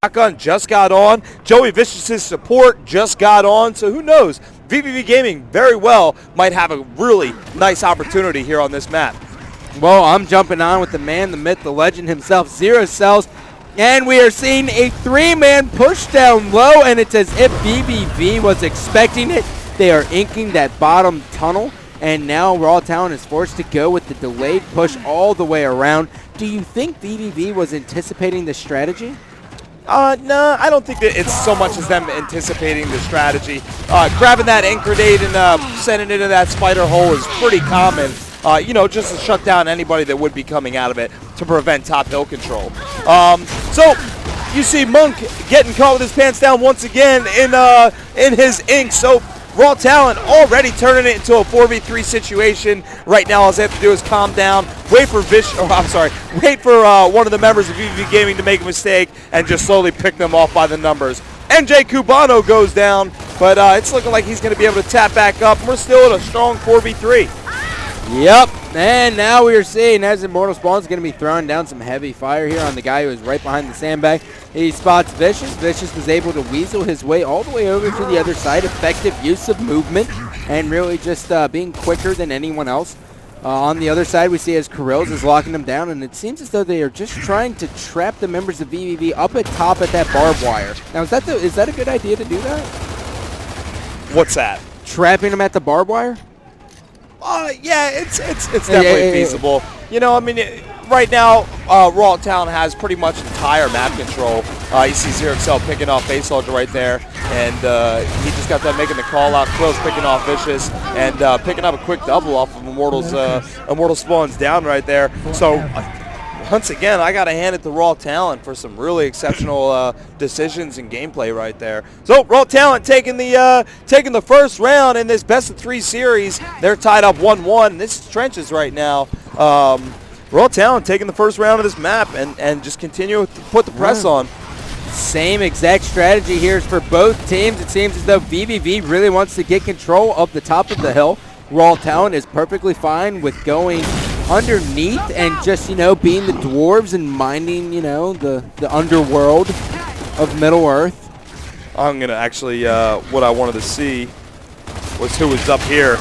Shotgun just got on. Joey Vicious's support just got on. So who knows? vVv Gaming very well might have a really nice opportunity here on this map. Well, I'm jumping on with the man, the myth, the legend himself, Zero Cells. And we are seeing a 3-man push down low, and it's as if vVv was expecting it. They are inking that bottom tunnel, and now Raw Talent is forced to go with the delayed push all the way around. Do you think vVv was anticipating the strategy? No, I don't think that it's so much as them anticipating the strategy. Grabbing that ink grenade and sending it into that spider hole is pretty common. You know, just to shut down anybody that would be coming out of it to prevent top hill control. So you see Monk getting caught with his pants down once again in his ink. So Raw Talent already turning it into a 4v3 situation. Right now, all they have to do is calm down, wait for one of the members of vVv Gaming to make a mistake, and just slowly pick them off by the numbers. NJ Cubano goes down, but it's looking like he's going to be able to tap back up. We're still at a strong 4v3. Yep, and now we are seeing as Immortal Spawn is going to be throwing down some heavy fire here on the guy who is right behind the sandbag. He spots Vicious. Vicious was able to weasel his way all the way over to the other side. Effective use of movement and really just being quicker than anyone else. On the other side, we see as Karil's is locking them down, and it seems as though they are just trying to trap the members of vVv up at top at that barbed wire. Now, is that a good idea to do that? What's that? Trapping them at the barbed wire? Yeah, it's definitely feasible. You know, I mean, right now, Raw Talent has pretty much entire map control. You see Zero Excel picking off Base Soldier right there, and he just got done making the call out. Quill's picking off Vicious and picking up a quick double off of Immortal Spawn's down right there. So once again, I got to hand it to Raw Talent for some really exceptional decisions and gameplay right there. So Raw Talent taking the first round in this best-of-3 series. They're tied up 1-1. This is trenches right now. Raw Talent taking the first round of this map and just continue to put the press on. Same exact strategy here for both teams. It seems as though vVv really wants to get control of the top of the hill. Raw Talent is perfectly fine with going underneath and just, you know, being the dwarves and minding, you know, the underworld of Middle Earth. I'm going to actually, what I wanted to see was who was up here.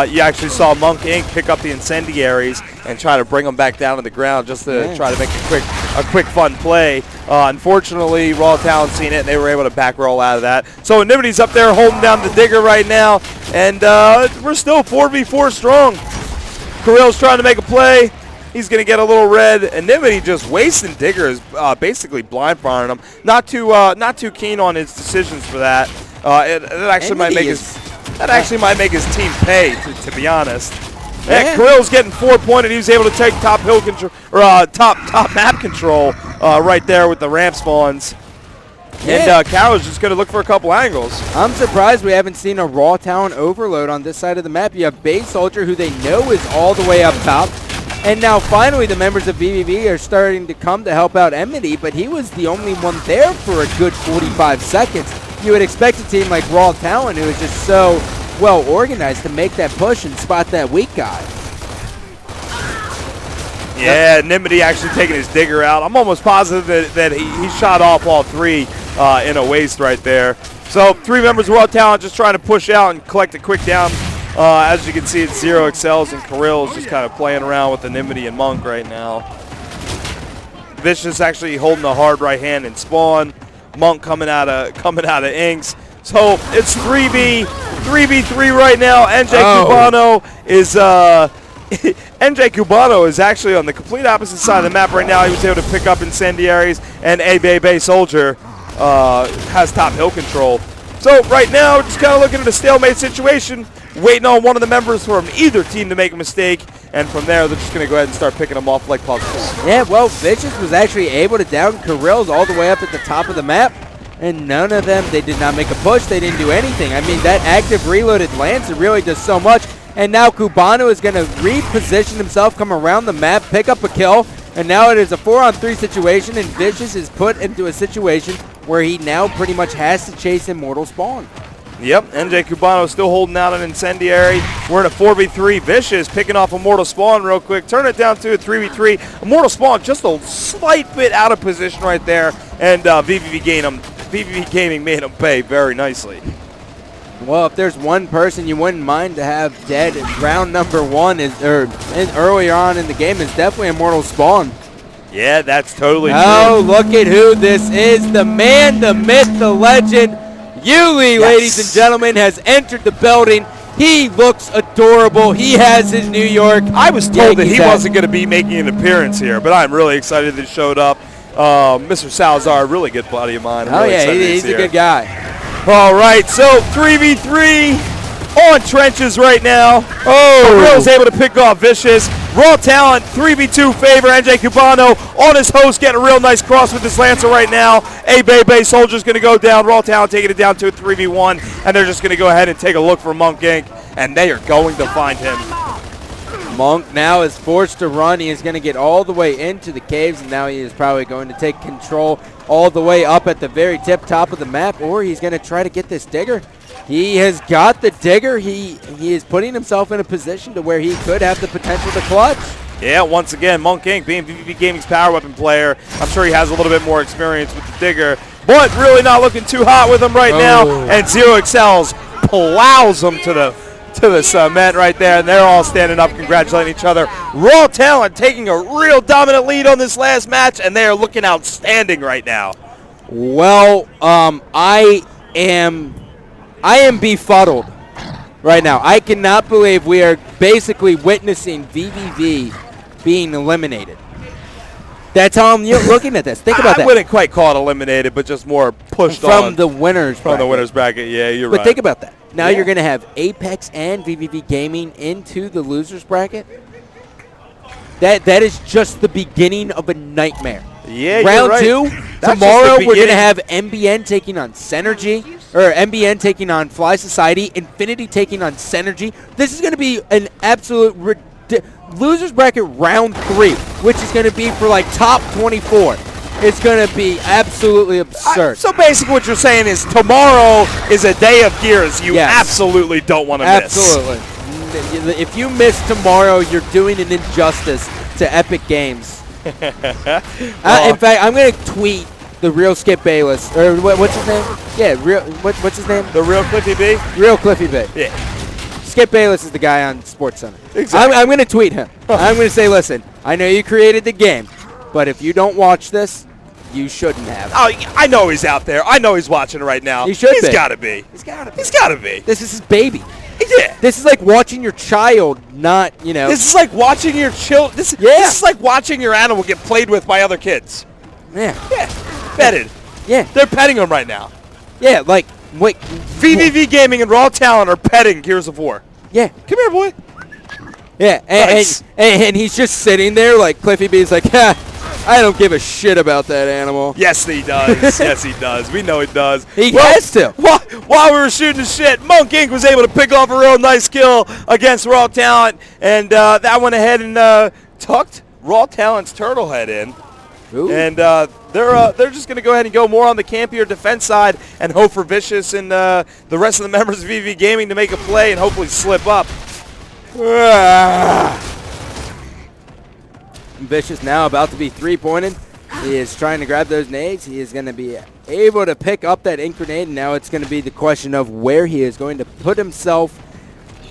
You actually saw Monk Inc. pick up the incendiaries and try to bring them back down to the ground just to try to make a quick fun play. Unfortunately, Raw Talent seen it, and they were able to back roll out of that. So Animity's up there holding down the digger right now, and we're still 4v4 strong. Karil's trying to make a play. He's going to get a little red. Animity just wasting diggers, basically blind firing him. Not too keen on his decisions for that. It actually might make his team pay, to be honest. Yeah. Karil's getting 4-pointed. He was able to take top hill control or top map control right there with the ramp spawns. Yeah. And Carol's just going to look for a couple angles. I'm surprised we haven't seen a Raw Talent overload on this side of the map. You have Base Soldier, who they know is all the way up top. And now finally the members of vVv are starting to come to help out Enmity, but he was the only one there for a good 45 seconds. You would expect a team like Raw Talent, who is just so well organized, to make that push and spot that weak guy. Yeah, Nimity actually taking his digger out. I'm almost positive that he shot off all three in a waste right there. So 3 members of Raw Talent just trying to push out and collect a quick down. As you can see, it's Zero Excels and Karil's just kind of playing around with Animity and Monk right now. Vicious actually holding a hard right hand in Spawn. Monk coming out of Inks. So it's 3v3 right now. Cubano is NJ Cubano is actually on the complete opposite side of the map right now. He was able to pick up incendiaries, and A Soldier has top hill control. So right now, just kind of looking at a stalemate situation, waiting on one of the members from either team to make a mistake, and from there, they're just going to go ahead and start picking them off like puzzles. Yeah, well, Vicious was actually able to down Karil's all the way up at the top of the map, and none of them, they did not make a push, they didn't do anything. I mean, that active reloaded Lancer really does so much, and now Cubano is going to reposition himself, come around the map, pick up a kill, and now it is a 4-on-3 situation, and Vicious is put into a situation where he now pretty much has to chase Immortal Spawn. Yep, NJ Cubano still holding out an incendiary. We're in a 4v3. Vicious picking off Immortal Spawn real quick. Turn it down to a 3v3. Immortal Spawn just a slight bit out of position right there. and vVv Gaming made him pay very nicely. Well, if there's one person you wouldn't mind to have dead in round number 1 earlier on in the game, is definitely Immortal Spawn. Yeah, that's totally true. Oh, look at who this is. The man, the myth, the legend. Yuli, ladies and gentlemen, has entered the building. He looks adorable. He has his New York. I was told that he wasn't going to be making an appearance here, but I'm really excited that he showed up. Mr. Salazar, a really good buddy of mine. Oh, yeah, he's a good guy. All right, so 3v3 on trenches right now. Oh, Real's able to pick off Vicious. Raw Talent, 3v2 favor. NJ Cubano on his host, getting a real nice cross with this Lancer right now. A-Bay Soldier's going to go down. Raw Talent taking it down to a 3v1, and they're just going to go ahead and take a look for Monk Inc., and they are going to find him. Monk now is forced to run. He is going to get all the way into the caves, and now he is probably going to take control all the way up at the very top of the map, or he's going to try to get this Digger. He has got the Digger. He is putting himself in a position to where he could have the potential to clutch. Yeah, once again, Monk Inc. being vVv Gaming's power weapon player. I'm sure he has a little bit more experience with the Digger, but really not looking too hot with him right now. And Zero Excels plows him to the cement right there, and they're all standing up congratulating each other. Raw Talent taking a real dominant lead on this last match, and they are looking outstanding right now. Well, I am befuddled right now. I cannot believe we are basically witnessing vVv being eliminated. That's how I'm looking at this. Think about that. I wouldn't quite call it eliminated, but just more pushed on. From the winners bracket. From the winners bracket, yeah, you're right. But think about that. Now you're going to have Apex and vVv Gaming into the losers bracket. That is just the beginning of a nightmare. Yeah, Round you're right. 2, tomorrow we're going to have MBN taking on Synergy, or MBN taking on Fly Society, Infinity taking on Synergy. This is going to be an absolute losers bracket round 3, which is going to be for like top 24. It's going to be absolutely absurd. So basically what you're saying is tomorrow is a day of gears you absolutely don't want to miss. Absolutely. If you miss tomorrow, you're doing an injustice to Epic Games. In fact, I'm going to tweet the real Skip Bayless. Or what's his name? Yeah, what's his name? The real Cliffy B? Real Cliffy B. Yeah. Skip Bayless is the guy on SportsCenter. Exactly. I'm going to tweet him. I'm going to say, listen, I know you created the game, but if you don't watch this, you shouldn't have. Oh, I know he's out there. I know he's watching right now. He should be. He's got to be. He's got to be. He's got to be. This is his baby. Yeah. This is like watching your child not, This is like watching your child. This is like watching your animal get played with by other kids. Yeah. Yeah. Petted. Yeah. They're petting him right now. Yeah, like, wait. vVv Gaming and Raw Talent are petting Gears of War. Yeah. Come here, boy. Yeah, and he's just sitting there like Cliffy B's like, I don't give a shit about that animal. Yes, he does. Yes, he does. We know he does. He has to. While we were shooting the shit, Monk Inc. was able to pick off a real nice kill against Raw Talent, and that went ahead and tucked Raw Talent's turtle head in. Ooh. And they're just going to go ahead and go more on the campier defense side and hope for Vicious and the rest of the members of vVv Gaming to make a play and hopefully slip up. Vicious now about to be three-pointed. He is trying to grab those nades. He is going to be able to pick up that ink grenade, and now it's going to be the question of where he is going to put himself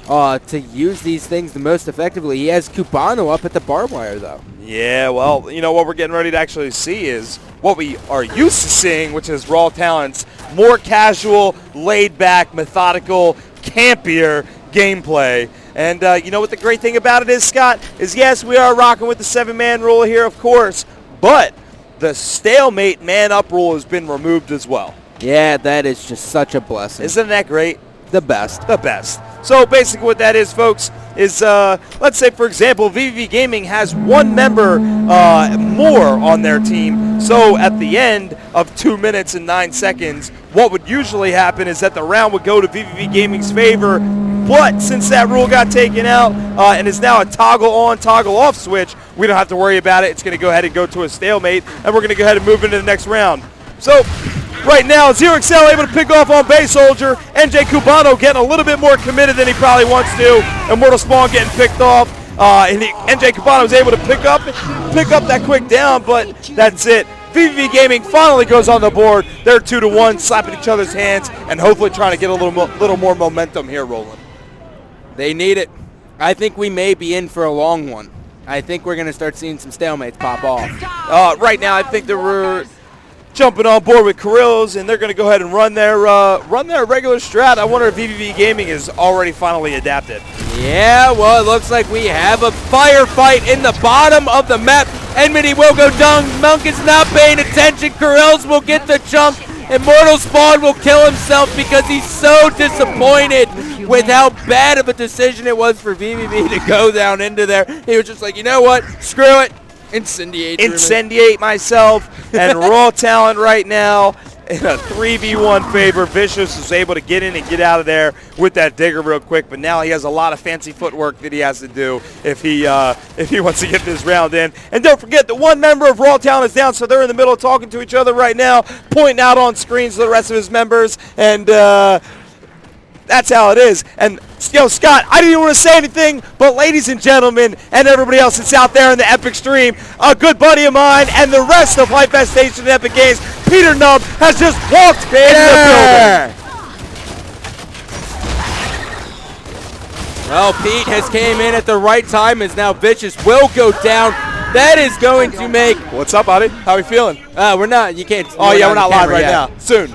to use these things the most effectively. He has Cubano up at the barbed wire, though. Yeah, well, you know what we're getting ready to actually see is what we are used to seeing, which is Raw Talent's more casual, laid-back, methodical, campier gameplay. And you know what the great thing about it is, Scott, is yes, we are rocking with the 7-man rule here, of course, but the stalemate man-up rule has been removed as well. Yeah, that is just such a blessing. Isn't that great? The best. The best. So basically what that is, folks, is let's say, for example, vVv Gaming has one member more on their team. So at the end of 2 minutes and 9 seconds, what would usually happen is that the round would go to vVv Gaming's favor. But since that rule got taken out and is now a toggle on, toggle off switch, we don't have to worry about it. It's going to go ahead and go to a stalemate, and we're going to go ahead and move into the next round. So right now, Zero Excel able to pick off on Bay Soldier. NJ Cubano getting a little bit more committed than he probably wants to. Immortal Spawn getting picked off. And NJ Cubano was able to pick up that quick down, but that's it. vVv Gaming finally goes on the board. They're 2-1, slapping each other's hands, and hopefully trying to get a little more momentum here rolling. They need it. I think we may be in for a long one. I think we're going to start seeing some stalemates pop off. Right now, I think that we're jumping on board with Karillos, and they're going to go ahead and run their regular strat. I wonder if vVv Gaming is already finally adapted. Yeah, well, it looks like we have a firefight in the bottom of the map. Enmity will go down. Monk is not paying attention. Karillos will get the jump. Immortal Spawn will kill himself because he's so disappointed with how bad of a decision it was for vVv to go down into there. He was just like, you know what? Screw it. Incendiate myself. And Raw Talent right now in a 3v1 favor. Vicious is able to get in and get out of there with that digger real quick, but now he has a lot of fancy footwork that he has to do if he wants to get this round in. And don't forget that one member of Raw Talent is down, so they're in the middle talking to each other right now, pointing out on screens to the rest of his members, and that's how it is. And, yo, Scott, I didn't even want to say anything, but ladies and gentlemen, and everybody else that's out there in the Epic stream, a good buddy of mine and the rest of Hypefestation and Epic Games, Peter Nubb, has just walked in the building. Well, Pete has came in at the right time as now Vicious will go down. That is going to make... What's up, buddy? How are we feeling? We're not, you can't... Oh, yeah, we're not live right now. Soon.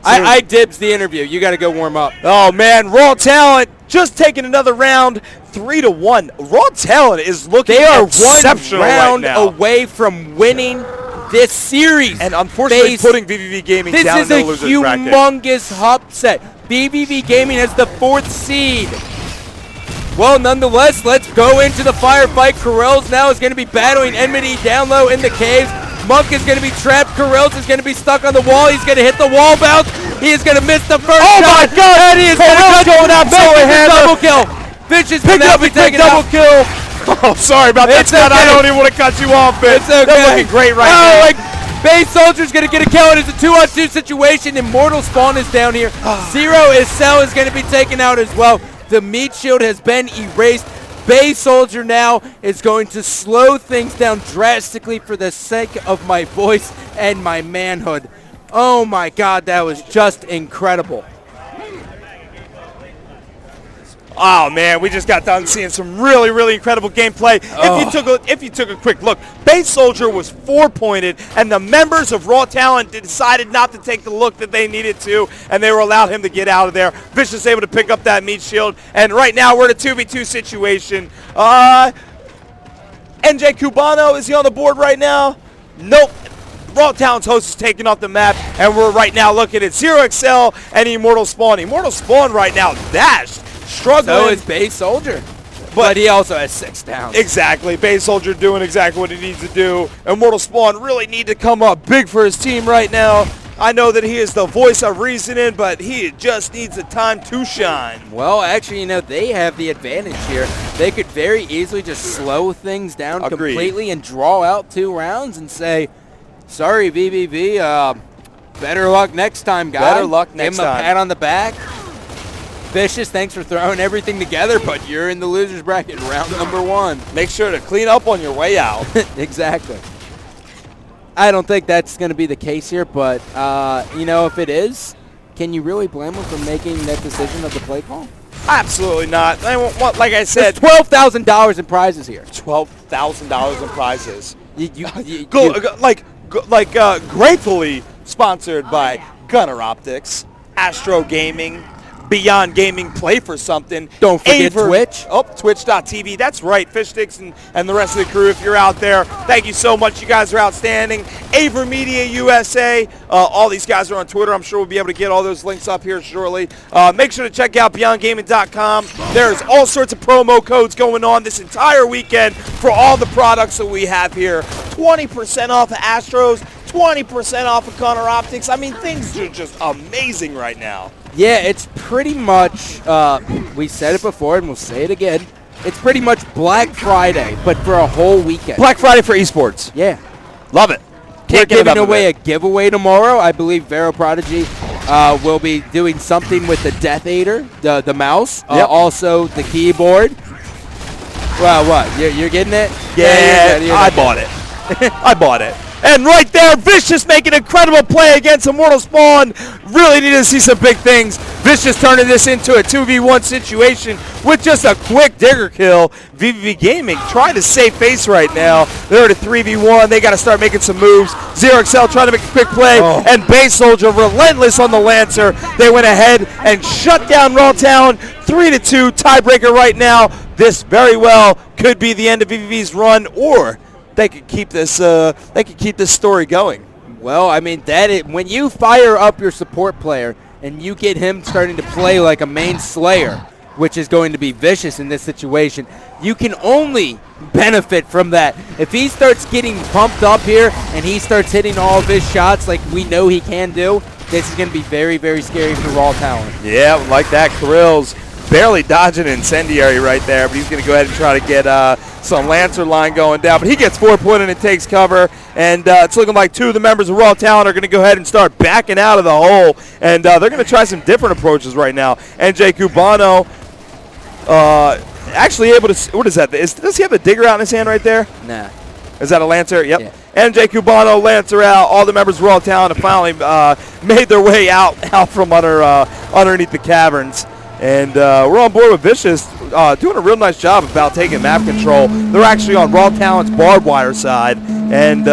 I dibs the interview. You got to go warm up. Oh, man. Raw Talent just taking another round, 3-1. Raw Talent is looking exceptional round right now. away from winning this series. And unfortunately putting vVv Gaming down in the loser's bracket. This is a humongous upset. vVv Gaming has the 4th seed. Well, nonetheless, let's go into the firefight. Karillos now is going to be battling Enmity down low in the caves. Monk is going to be trapped. Karillos is going to be stuck on the wall. He's going to hit the wall bounce. He is going to miss the first shot. Oh my God! And he is going to absolutely double kill. Vicious pick up a quick double kill. Oh, sorry about that, Scott. Okay. I don't even want to cut you off, but it's okay. They're looking great right now. Base Soldier's going to get a kill. It is a 2-on-2 situation. Immortal Spawn is down here. Zero is Cell is going to be taken out as well. The meat shield has been erased. Base Soldier now is going to slow things down drastically for the sake of my voice and my manhood. Oh my God, that was just incredible. Oh man, we just got done seeing some really, really incredible gameplay. If you took a quick look, Base Soldier was 4-pointed, and the members of Raw Talent decided not to take the look that they needed to, and they were allowed him to get out of there. Vicious able to pick up that meat shield, and right now we're in a 2v2 situation. NJ Cubano, is he on the board right now? Nope. Raw Talent's host is taking off the map, and we're right now looking at Zero XL and Immortal Spawn. Immortal Spawn right now dashed. Struggling. So is Base Soldier. But he also has 6 downs. Exactly. Base Soldier doing exactly what he needs to do. Immortal Spawn really need to come up big for his team right now. I know that he is the voice of reasoning, but he just needs the time to shine. Well, actually, you know, they have the advantage here. They could very easily just slow things down completely and draw out 2 rounds and say, sorry, vVv, better luck next time, guys. Better luck next time. Give him a pat on the back. Vicious, thanks for throwing everything together, but you're in the loser's bracket, round number 1. Make sure to clean up on your way out. Exactly. I don't think that's going to be the case here, but, you know, if it is, can you really blame him for making that decision of the play call? Absolutely not. Like I said, there's $12,000 in prizes here. $12,000 in prizes. Gratefully sponsored by Gunner Optics, Astro Gaming, Beyond Gaming, Play for Something. Don't forget Twitch. Oh, twitch.tv. That's right, Fish Sticks and the rest of the crew, if you're out there. Thank you so much. You guys are outstanding. Aver Media USA. All these guys are on Twitter. I'm sure we'll be able to get all those links up here shortly. Make sure to check out beyondgaming.com. There's all sorts of promo codes going on this entire weekend for all the products that we have here. 20% off of Astros, 20% off of Gunner Optics. I mean, things are just amazing right now. Yeah, it's pretty much, we said it before and we'll say it again, it's pretty much Black Friday, but for a whole weekend. Black Friday for esports. Yeah. Love it. We're giving away a giveaway tomorrow. I believe Vero Prodigy will be doing something with the Death Eater, the mouse, also the keyboard. Well, what? You're getting it? Yeah, I bought it. I bought it. And right there, Vicious making an incredible play against Immortal Spawn. Really need to see some big things. Vicious turning this into a 2v1 situation with just a quick digger kill. vVv Gaming trying to save face right now. They're at a 3v1. They got to start making some moves. ZeroXL trying to make a quick play. And Base Soldier relentless on the Lancer. They went ahead and shut down Raw Talon. 3-2 tiebreaker right now. This very well could be the end of vVv's run, or they could keep this. They could keep this story going. Well, I mean, when you fire up your support player and you get him starting to play like a main slayer, which is going to be Vicious in this situation, you can only benefit from that. If he starts getting pumped up here and he starts hitting all of his shots like we know he can do, this is going to be very, very scary for Raw Talon. Yeah, like that. Krill's barely dodging an incendiary right there, but he's going to go ahead and try to get some Lancer line going down. But he gets 4-pointed and takes cover, and it's looking like two of the members of Raw Talon are going to go ahead and start backing out of the hole, and they're going to try some different approaches right now. NJ Cubano actually able to, what is that? Does he have a digger out in his hand right there? Nah. Is that a Lancer? Yep. Yeah. NJ Cubano, Lancer out. All the members of Raw Talon have finally made their way out from underneath the caverns. And we're on board with Vicious, doing a real nice job about taking map control. They're actually on Raw Talon's barbed wire side. And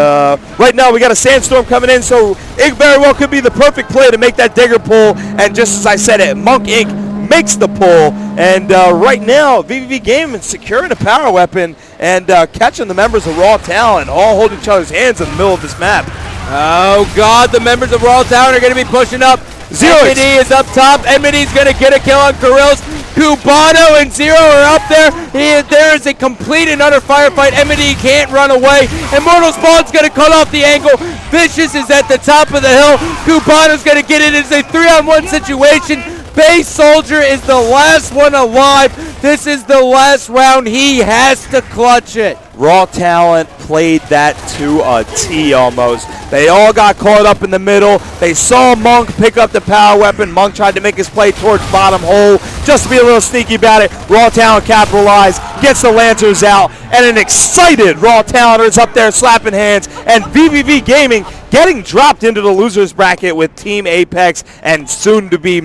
right now we got a sandstorm coming in, so it very well could be the perfect play to make that digger pull. And just as I said it, Monk Inc. makes the pull. And right now, vVv Gaming is securing a power weapon and catching the members of Raw Talon, all holding each other's hands in the middle of this map. Oh, God, the members of Raw Talon are going to be pushing up. Enmity is up top. Enmity's going to get a kill on Karil's. Cubano and Zero are up there. There is a complete and utter firefight. Enmity can't run away. Immortal Spawn's going to cut off the angle. Vicious is at the top of the hill. Cubano's going to get it. It's a 3-on-1 situation. Base Soldier is the last one alive. This is the last round. He has to clutch it. Raw Talon played that to a T almost. They all got caught up in the middle. They saw Monk pick up the power weapon. Monk tried to make his play towards bottom hole just to be a little sneaky about it. Raw Talon capitalized, gets the Lancers out, and an excited Raw Talon is up there slapping hands, and vVv Gaming getting dropped into the losers bracket with Team Apex and soon to be